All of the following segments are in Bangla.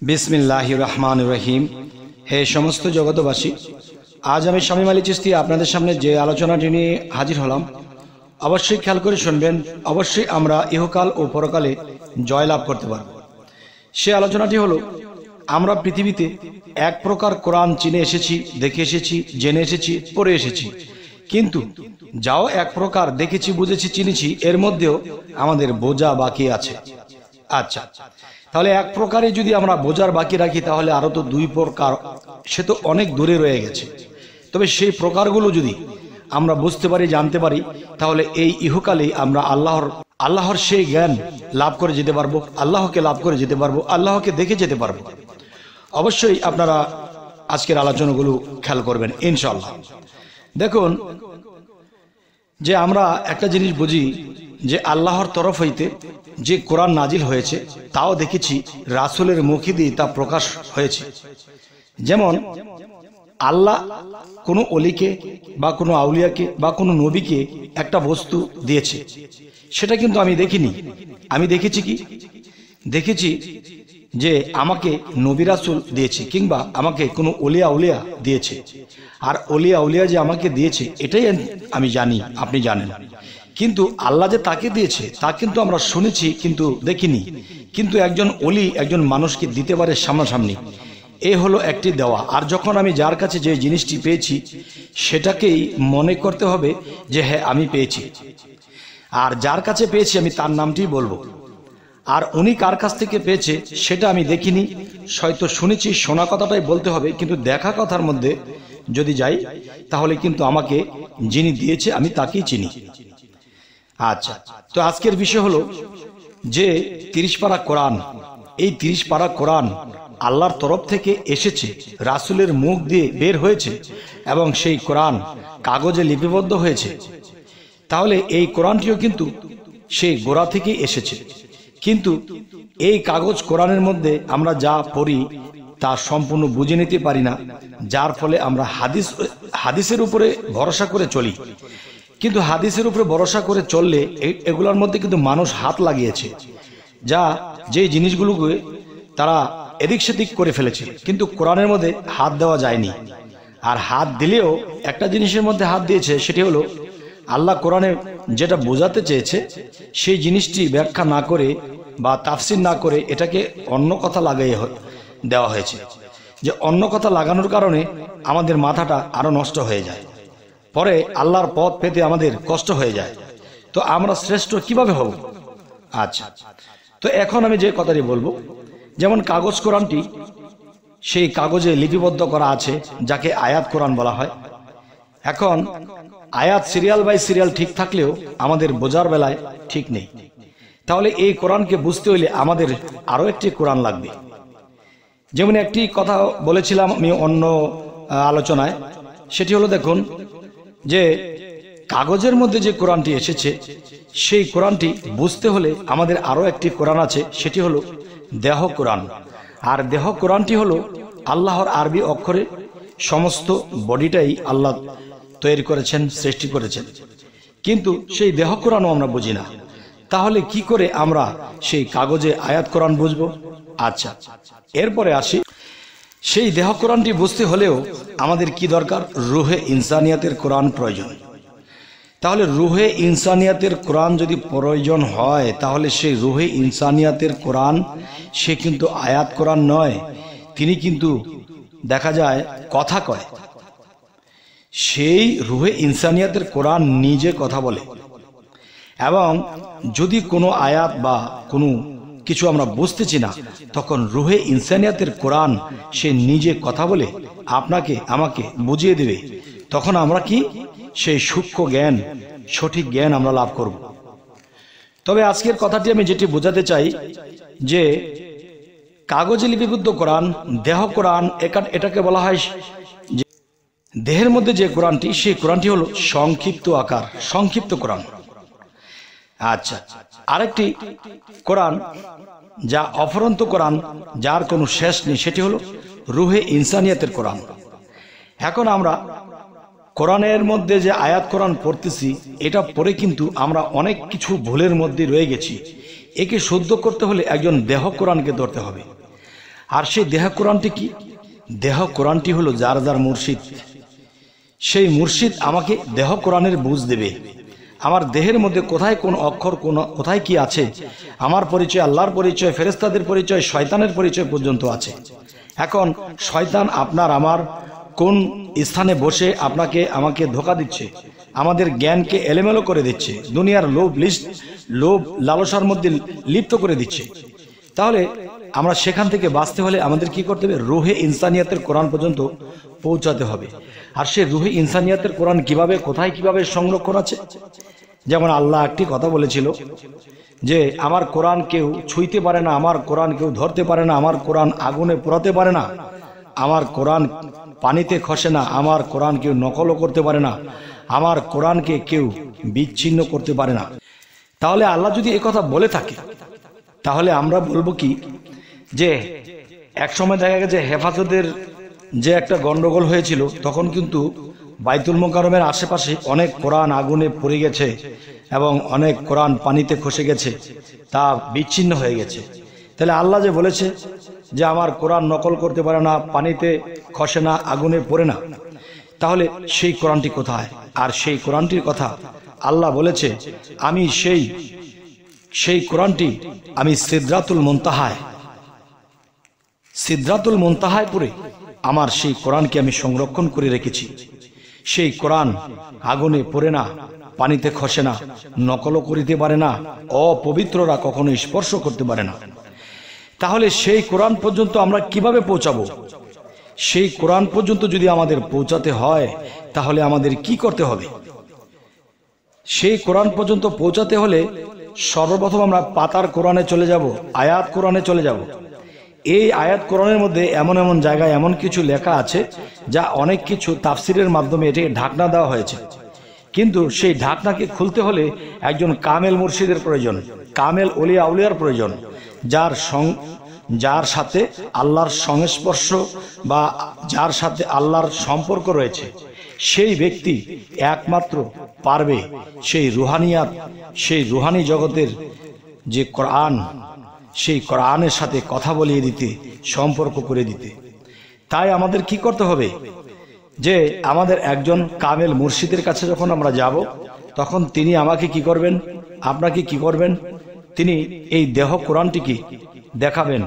বিসমিল্লাহির রহমানির রহিম। হে সমস্ত জগতবাসী, আজ আমি শামীম আলী চিশতি আপনাদের সামনে যে আলোচনাটি নিয়ে হাজির হলাম, অবশ্যই খেয়াল করে শুনবেন। অবশ্যই আমরা ইহকাল ও পরকালে জয়লাভ করতে পারব। সে আলোচনাটি হলো, আমরা পৃথিবীতে এক প্রকার কোরআন চিনে এসেছি, দেখে এসেছি, জেনে এসেছি, পড়ে এসেছি, কিন্তু যাও এক প্রকার দেখেছি, বুঝেছি, চিনেছি, এর মধ্যেও আমাদের বোঝা বাকি আছে। আচ্ছা, তাহলে এক প্রকারে যদি আমরা বোঝার বাকি রাখি, তাহলে আরো তো দুই প্রকার, সে তো অনেক দূরে রয়ে গেছে। তবে সেই প্রকারগুলো যদি আমরা বুঝতে পারি, জানতে পারি, তাহলে এই ইহকালে আমরা আল্লাহর সেই জ্ঞান লাভ করে যেতে পারবো, আল্লাহকে লাভ করে যেতে পারবো, আল্লাহকে দেখে যেতে পারবো। অবশ্যই আপনারা আজকের আলোচনাগুলো খেয়াল করবেন ইনশাআল্লাহ। দেখুন, যে আমরা একটা জিনিস বুঝি যে আল্লাহর তরফ হইতে যে কোরআন নাজিল হয়েছে, তাও দেখেছি রাসূলের মুখে দিয়ে তা প্রকাশ হয়েছে। যেমন আল্লাহ কোনো অলিকে বা কোনো আউলিয়াকে বা কোনো নবীকে একটা বস্তু দিয়েছে, সেটা কিন্তু আমি দেখিনি। আমি দেখেছি কি? দেখেছি যে আমাকে নবী রাসূল দিয়েছে, কিংবা আমাকে কোনো অলিয়া উলিয়া দিয়েছে। আর অলিয়া উলিয়া যে আমাকে দিয়েছে, এটাই আমি জানি, আপনি জানেন। কিন্তু আল্লাহ যে তাকে দিয়েছে তা কিন্তু আমরা শুনেছি, কিন্তু দেখিনি। কিন্তু একজন অলি একজন মানুষকে দিতে পারে সামনাসামনি, এ হলো একটি দেওয়া। আর যখন আমি যার কাছে যে জিনিসটি পেয়েছি, সেটাকেই মনে করতে হবে যে হ্যাঁ আমি পেয়েছি। আর যার কাছে পেয়েছি আমি তার নামটি বলবো। আর উনি কার কাছ থেকে পেয়েছে সেটা আমি দেখিনি, হয়তো শুনেছি, শোনা কথাটাই বলতে হবে। কিন্তু দেখা কথার মধ্যে যদি যাই, তাহলে কিন্তু আমাকে যিনি দিয়েছে আমি তাকেই চিনি। আচ্ছা, তো আজকের বিষয় হলো যে 30 পারা কোরআন। এই 30 পারা কোরআন আল্লাহর তরফ থেকে এসেছে, রাসূলের মুখ দিয়ে বের হয়েছে, এবং সেই কোরআন কাগজে লিপিবদ্ধ হয়েছে। তাহলে এই কোরআনটিও কিন্তু সেই গোড়া থেকে এসেছে। কিন্তু এই কাগজ কোরআনের মধ্যে আমরা যা পড়ি তা সম্পূর্ণ বুঝে নিতে পারি না, যার ফলে আমরা হাদিসের উপরে ভরসা করে চলি। কিন্তু হাদিসের উপরে ভরসা করে চললে এগুলোর মধ্যে কিন্তু মানুষ হাত লাগিয়েছে, যে জিনিসগুলোকে তারা এদিক সেদিক করে ফেলেছে, কিন্তু কোরআনের মধ্যে হাত দেওয়া যায়নি। আর হাত দিলেও একটা জিনিসের মধ্যে হাত দিয়েছে, সেটি হলো আল্লাহ কোরআনে যেটা বোঝাতে চেয়েছে সেই জিনিসটি ব্যাখ্যা না করে বা তাফসির না করে এটাকে অন্য কথা লাগাই দেওয়া হয়েছে। যে অন্য কথা লাগানোর কারণে আমাদের মাথাটা আরো নষ্ট হয়ে যায়, পরে আল্লাহর পথ পেতে আমাদের কষ্ট হয়ে যায়। তো আমরা শ্রেষ্ঠ কিভাবে হব? আচ্ছা, তো এখন আমি যে কথাটি বলবো, যেমন কাগজ কোরআনটি, সেই কাগজে লিপিবদ্ধ করা আছে, যাকে আয়াত কোরআন বলা হয়। এখন আয়াত সিরিয়াল বাই সিরিয়াল ঠিক থাকলেও আমাদের বোঝার বেলায় ঠিক নেই। তাহলে এই কোরআনকে বুঝতে হইলে আমাদের আরো একটি কোরআন লাগবে। যেমন একটি কথা বলেছিলাম আমি অন্য আলোচনায়, সেটি হলো, দেখুন, যে কাগজের মধ্যে যে কোরআনটি এসেছে, সেই কোরআনটি বুঝতে হলে আমাদের আরো একটি কোরআন আছে, সেটি হলো দেহ কোরআন। আর দেহ কোরআনটি হলো আল্লাহর আরবি অক্ষরে সমস্ত বডিটাই আল্লাহ তৈরি করেছেন, সৃষ্টি করেছেন। কিন্তু সেই দেহ কোরআনও আমরা বুঝি না। তাহলে কি করে আমরা সেই কাগজে আয়াত কোরআন বুঝবো? আচ্ছা, এরপরে আসি, সেই দেহ কোরআনটি বুঝতে হলেও আমাদের কি দরকার? রুহে ইনসানিয়াতের কোরআন প্রয়োজন। তাহলে রুহে ইনসানিয়াতের কোরআন যদি প্রয়োজন হয়, তাহলে সেই রুহে ইনসানিয়াতের কোরআন সে কিন্তু আয়াত কোরআন নয়, তিনি কিন্তু দেখা যায় কথা কয়। সেই রুহে ইনসানিয়াতের কোরআন নিজে কথা বলে। এবং যদি কোনো আয়াত বা কোনো কিছু আমরা বুঝতেছি না, তখন রুহে ইনসানিয়াতের কোরআন সে নিজে কথা বলে আপনাকে আমাকে বুঝিয়ে দেবে। তখন আমরা কি সেই সূক্ষ্ম জ্ঞান, সঠিক জ্ঞান আমরা লাভ করব। তবে আজকের কথাটি আমি যেটি বোঝাতে চাই, যে কাগজে লিপিবদ্ধ কোরআন, দেহ কোরআন, এটাকে বলা হয় যে দেহের মধ্যে যে কোরআনটি, সেই কোরআনটি হলো সংক্ষিপ্ত আকার, সংক্ষিপ্ত কোরআন। আচ্ছা, আরেকটি কোরআন যা অফুরন্ত কোরআন, যার কোনো শেষ নেই, সেটি হলো রুহে ইনসানিয়াতের কোরআন। এখন আমরা কোরআনের মধ্যে যে আয়াত কোরআন পড়তেছি, এটা পড়ে কিন্তু আমরা অনেক কিছু ভুলের মধ্যে রয়ে গেছি। একে শুদ্ধ করতে হলে একজন দেহ কোরআনকে ধরতে হবে। আর সেই দেহ কোরআনটি কি? দেহ কোরআনটি হলো যার যার মুর্শিদ। সেই মুর্শিদ আমাকে দেহ কোরআনের বুঝ দেবে। আমার দেহের মধ্যে কোথায় কোন অক্ষর, কোথায় কি আছে, আমার পরিচয়, আল্লাহর পরিচয়, ফেরেশতাদের পরিচয়, শয়তানের পরিচয় পর্যন্ত আছে। এখন শয়তান আপনার আমার কোন স্থানে বসে আপনাকে আমাকে ধোঁকা দিচ্ছে, আমাদের জ্ঞানকে এলোমেলো করে দিচ্ছে, দুনিয়ার লোভ লালসার মধ্যে লিপ্ত করে দিচ্ছে। তাহলে আমরা সেখান থেকে বাঁচতে হলে আমাদের কি করতে হবে? রুহে ইনসানিয়াতের কোরআন পর্যন্ত পৌঁছাতে হবে। আর সে রুহে ইনসানিয়াতের কোরআন কিভাবে, কোথায়, কিভাবে সংরক্ষণ আছে? যেমন আল্লাহ একটি কথা বলেছিল যে আমার কোরআন কেউ ছুঁইতে পারে না, আমার কোরআন কেউ ধরতে পারে না, আমার কোরআন আগুনে পোড়াতে পারে না, আমার কোরআন পানিতে খসে না, আমার কোরআন কেউ নকলও করতে পারে না, আমার কোরআনকে কেউ বিচ্ছিন্ন করতে পারে না। তাহলে আল্লাহ যদি এই কথা বলে থাকে, তাহলে আমরা বলবো কি যে এক সময় দেখা গেছে হেফাজতের যে একটা গন্ডগোল হয়েছিল, তখন কিন্তু বাইতুল মোকাররমের আশেপাশে অনেক কোরআন আগুনে পড়ে গেছে এবং অনেক কোরআন পানিতে খসে গেছে, তা বিচ্ছিন্ন হয়ে গেছে। তাহলে আল্লাহ যে বলেছে যে আমার কোরআন নকল করতে পারে না, পানিতে খসে না, আগুনে পড়ে না, তাহলে সেই কোরআনটি কোথায়? আর সেই কোরআনটির কথা আল্লাহ বলেছে, আমি সেই কোরআনটি আমি সিদরাতুল মুনতাহায় পড়ে আমার সেই কোরআনকে আমি সংরক্ষণ করে রেখেছি। সেই কোরআন আগুনে পড়ে না, পানিতে খসে না, নকলও করিতে পারে না, অপবিত্ররা কখনো স্পর্শ করতে পারে না। তাহলে সেই কোরআন পর্যন্ত আমরা কিভাবে পৌঁছাবো? সেই কোরআন পর্যন্ত যদি আমাদের পৌঁছাতে হয়, তাহলে আমাদের কি করতে হবে? সেই কোরআন পর্যন্ত পৌঁছাতে হলে সর্বপ্রথম আমরা পাতার কোরআনে চলে যাব, আয়াত কোরআনে চলে যাব। এই আয়াত কোরআনের মধ্যে এমন এমন জায়গায় এমন কিছু লেখা আছে যা অনেক কিছু তাফসিরের মাধ্যমে এটাকে ঢাকনা দেওয়া হয়েছে, কিন্তু সেই ঢাকনাকে খুলতে হলে একজন কামেল মুর্শিদের প্রয়োজন, কামেল ওলিয়া আউলিয়ার প্রয়োজন, যার সাথে আল্লাহর সংস্পর্শ বা যার সাথে আল্লাহর সম্পর্ক রয়েছে। সেই ব্যক্তি একমাত্র পারবে সেই রুহানি জগতের যে কোরআন, সেই কোরআনের সাথে কথা বলিয়ে দিতে, সম্পর্ক করে দিতে। তাই আমাদের কি করতে হবে? যে আমাদের একজন কামেল মুর্শিদের কাছে যখন আমরা যাব, তখন তিনি আমাকে কি করবেন, আপনাকে কি করবেন? তিনি এই দেহ কোরআনটিকে দেখাবেন,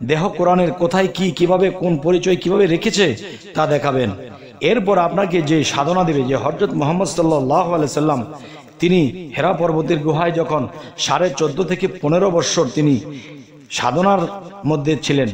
দেহ কোরআনের কোথায় কি, কিভাবে, কোন পরিচয় কিভাবে রেখেছে তা দেখাবেন। এরপর আপনাকে যে সাধনা দেবে, যে হযরত মুহাম্মদ সাল্লাল্লাহু আলাইহি সাল্লাম তিনি হেরা পর্বতের গুহায় যখন 14.5 থেকে 15 বৎসর তিনি সাধনার মধ্যে ছিলেন,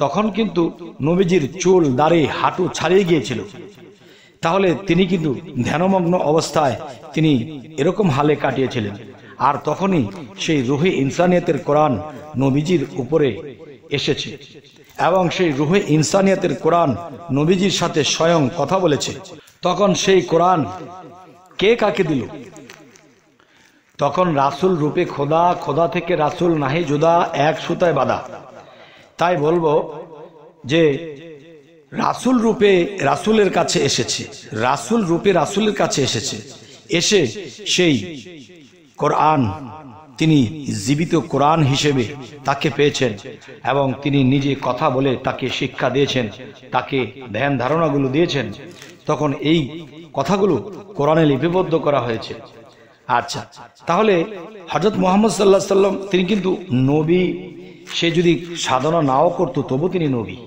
তখন কিন্তু নবীজির চুল, দাড়ি, হাঁটু ছাড়িয়ে গিয়েছিল। তাহলে তিনি কিন্তু ধ্যানমগ্ন অবস্থায় তিনি এরকম হালে কাটিয়েছিলেন। আর তখনই সেই রুহে ইনসানিয়াতের কোরআন নবীজির উপরে এসেছে এবং সেই রুহে ইনসানিয়াতের কোরআন নবীজির সাথে স্বয়ং কথা বলেছে। তখন সেই কোরআন কে কাকে দিল? তখন রাসূল রূপে খোদা, খোদা থেকে রাসূল নাহি জুদা, এক সুতায় বাঁধা। তাই বলবো যে রাসূল রূপে রাসূলের কাছে এসেছে, রাসূল রূপে রাসূলের কাছে এসেছে, এসে সেই কোরআন তিনি জীবিত কোরআন হিসেবে তাকে পেয়েছেন এবং তিনি নিজে কথা বলে তাকে শিক্ষা দিয়েছেন, তাকে ধ্যান ধারণাগুলো দিয়েছেন। তখন এই কথাগুলো কোরআনে লিপিবদ্ধ করা হয়েছে। আচ্ছা, তাহলে হযরত মুহাম্মদ সাল্লাল্লাহু আলাইহি সাল্লাম তিনি কিন্তু নবী। সে যদি সাধনা নাও করতো তবু তিনি নবী।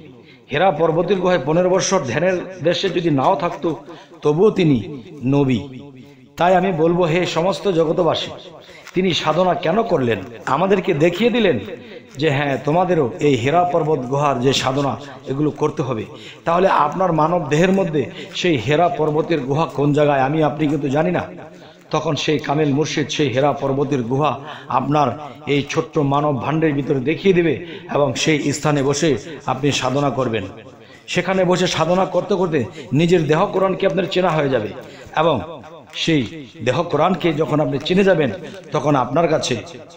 হেরা পর্বতের গুহায় 15 বৎসর ধ্যানের দেশে যদি নাও থাকতো তবুও তিনি নবী। তাই আমি বলবো, হে সমস্ত জগতবাসী, তিনি সাধনা কেন করলেন? আমাদেরকে দেখিয়ে দিলেন যে হ্যাঁ, তোমাদেরও এই হেরা পর্বত গুহার যে সাধনা, এগুলো করতে হবে। তাহলে আপনার মানব দেহের মধ্যে সেই হেরা পর্বতের গুহা কোন জায়গায় আমি আপনি কিন্তু জানি না। তখন সেই কামেল মুর্শিদ সেই হেরা পর্বতের গুহা আপনার এই ছোট্ট মানব ভাণ্ডের ভিতরে দেখিয়ে দেবে এবং সেই স্থানে বসে আপনি সাধনা করবেন। সেখানে বসে সাধনা করতে করতে নিজের দেহ কোরআনকে আপনার চেনা হয়ে যাবে এবং সেই দেহ কোরআনকে যখন আপনি চিনে যাবেন, তখন আপনার কাছে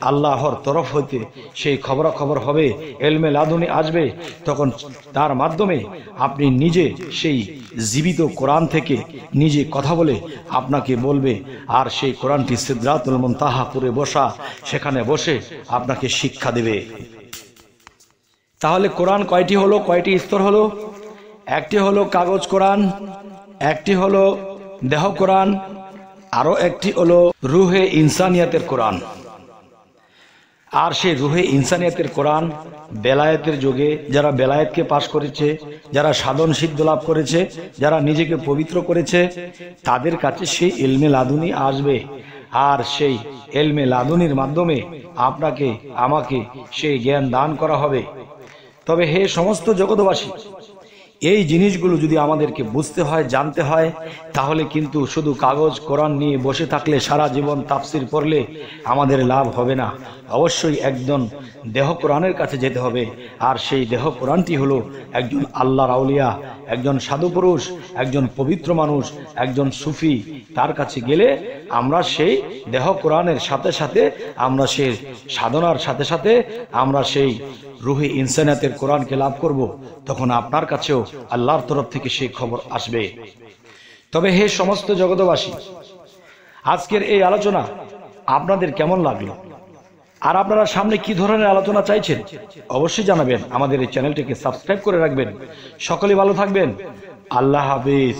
আল্লাহর তরফ হইতে সেই খবরাখবর হবে, এলমে লাদুনি আসবে। তখন তার মাধ্যমে আপনি নিজে সেই জীবিত কোরআন থেকে নিজে কথা বলে আপনাকে বলবে, আর সেই কোরআনটি সিদরাতুল মুনতাহা পুরে বসা, সেখানে বসে আপনাকে শিক্ষা দেবে। তাহলে কোরআন কয়টি হলো, কয়টি স্তর হলো? একটি হলো কাগজ কোরআন, একটি হলো দেহ কোরআন, আরো একটি হলো রুহে ইনসানিয়াতের কোরআন। আর সেই রুহে ইনসানিয়াতের কোরআন বেলায়েতের যুগে যারা বেলায়েতকে পাশ করেছে, যারা সাধন সিদ্ধ লাভ করেছে, যারা নিজেকে পবিত্র করেছে, তাদের কাছে সেই ইলমে লাদুনি আসবে। আর সেই ইলমে লাদুনির মাধ্যমে আপনাকে আমাকে সেই জ্ঞান দান করা হবে। তবে হে সমস্ত জগৎবাসী, এই জিনিসগুলো যদি আমাদেরকে বুঝতে হয়, জানতে হয়, তাহলে কিন্তু শুধু কাগজ কোরআন নিয়ে বসে থাকলে, সারা জীবন তাফসির পড়লে আমাদের লাভ হবে না। অবশ্যই একজন দেহ কোরআনের কাছে যেতে হবে। আর সেই দেহ কোরআনটি হলো একজন আল্লাহর আউলিয়া, একজন সাধু পুরুষ, একজন পবিত্র মানুষ, একজন সুফি। তার কাছে গেলে আমরা সেই দেহ কোরআনের সাথে সাথে, আমরা সেই সাধনার সাথে সাথে আমরা সেই রুহে ইনসানিয়াতের কোরআনকে লাভ করব। তখন আপনার কাছেও আল্লাহর তরফ থেকে সেই খবর আসবে। তবে হে সমস্ত জগৎবাসী, আজকের এই আলোচনা আপনাদের কেমন লাগলো? আর আপনারা সামনে কি ধরনের আলোচনা চাইছেন অবশ্যই জানাবেন। আমাদের এই চ্যানেলটিকে সাবস্ক্রাইব করে রাখবেন। সকলে ভালো থাকবেন। আল্লাহ হাফেজ।